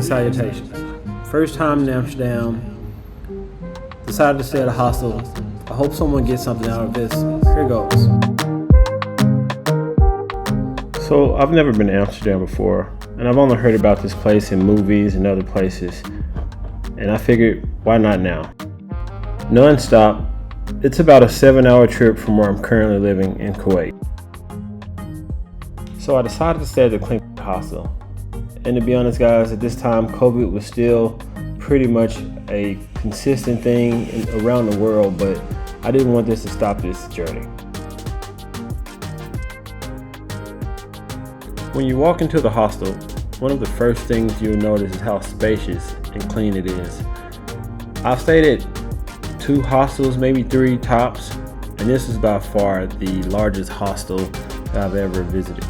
salutations. First time in Amsterdam, decided to stay at a hostel. I hope someone gets something out of this. Here goes. So I've never been to Amsterdam before, and I've only heard about this place in movies and other places, and I figured, why not now? Non-stop, it's about a 7-hour trip from where I'm currently living in Kuwait. So I decided to stay at the ClinkNoord hostel. And to be honest guys, at this time COVID was still pretty much a consistent thing around the world, but I didn't want this to stop this journey. When you walk into the hostel, one of the first things you'll notice is how spacious and clean it is. I've stayed at 2 hostels, maybe 3 tops, and this is by far the largest hostel that I've ever visited.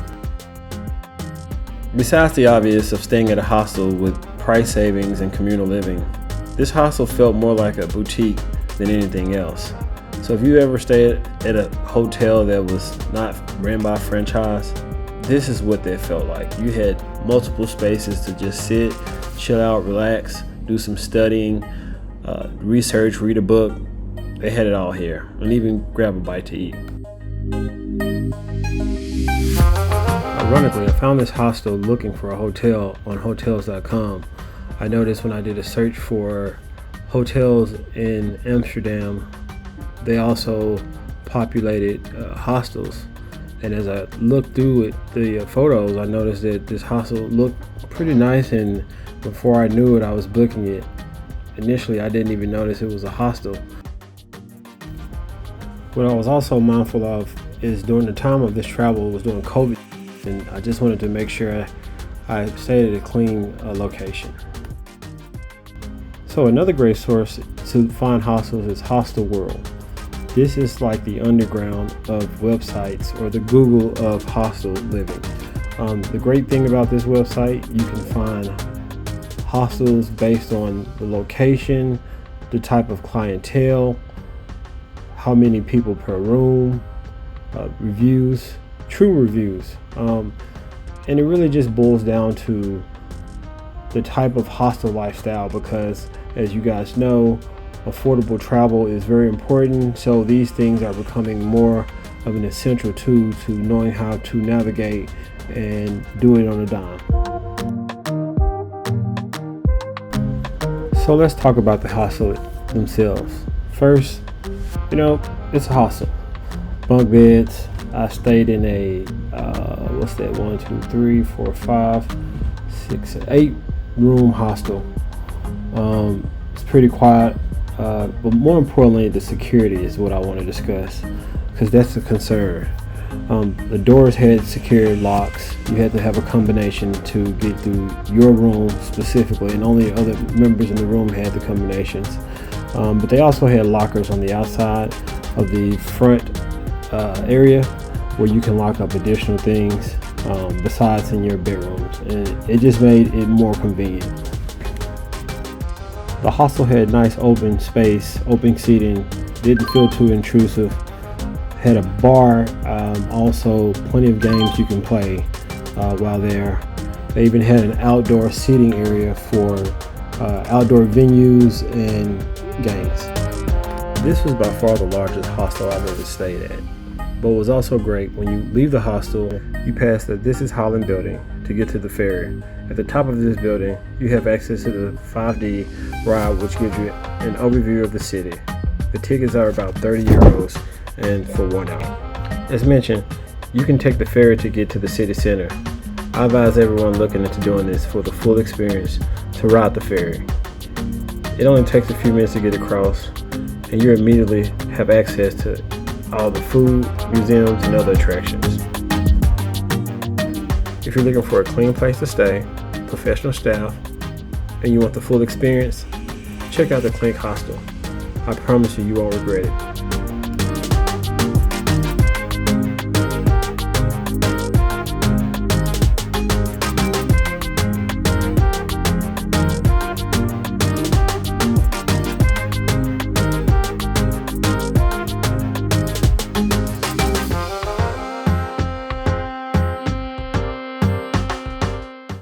Besides the obvious of staying at a hostel with price savings and communal living, this hostel felt more like a boutique than anything else. So if you ever stayed at a hotel that was not ran by a franchise, this is what they felt like. You had multiple spaces to just sit, chill out, relax, do some studying, research, read a book. They had it all here, and even grab a bite to eat. Ironically, I found this hostel looking for a hotel on hotels.com. I noticed when I did a search for hotels in Amsterdam, they also populated hostels. And as I looked through the photos, I noticed that this hostel looked pretty nice, and before I knew it, I was booking it. Initially, I didn't even notice it was a hostel. What I was also mindful of is during the time of this travel was during COVID, and I just wanted to make sure I stayed at a clean location. So another great source to find hostels is Hostel World. This is like the underground of websites, or the Google of hostel living. The great thing about this website, you can find hostels based on the location, the type of clientele, how many people per room, reviews, true reviews. And it really just boils down to the type of hostel lifestyle, because as you guys know, affordable travel is very important. So these things are becoming more of an essential tool to knowing how to navigate and do it on a dime. So let's talk about the hostel themselves. First, it's a hostel. Bunk beds. I stayed in a 8 room hostel. It's pretty quiet, but more importantly, the security is what I want to discuss, because that's a concern. The doors had secured locks. You had to have a combination to get through your room specifically, and only other members in the room had the combinations. But they also had lockers on the outside of the front area where you can lock up additional things besides in your bedrooms, and it just made it more convenient. The hostel had nice open space, open seating, didn't feel too intrusive, had a bar, also plenty of games you can play while there. They even had an outdoor seating area for outdoor venues and games. This was by far the largest hostel I've ever stayed at. But what was also great, when you leave the hostel, you pass the This is Holland building to get to the ferry. At the top of this building, you have access to the 5D ride, which gives you an overview of the city. The tickets are about 30 euros and for 1 hour. As mentioned, you can take the ferry to get to the city center. I advise everyone looking into doing this for the full experience to ride the ferry. It only takes a few minutes to get across, and you immediately have access to all the food, museums, and other attractions. If you're looking for a clean place to stay, professional staff, and you want the full experience, check out the Clink Hostel. I promise you, you won't regret it.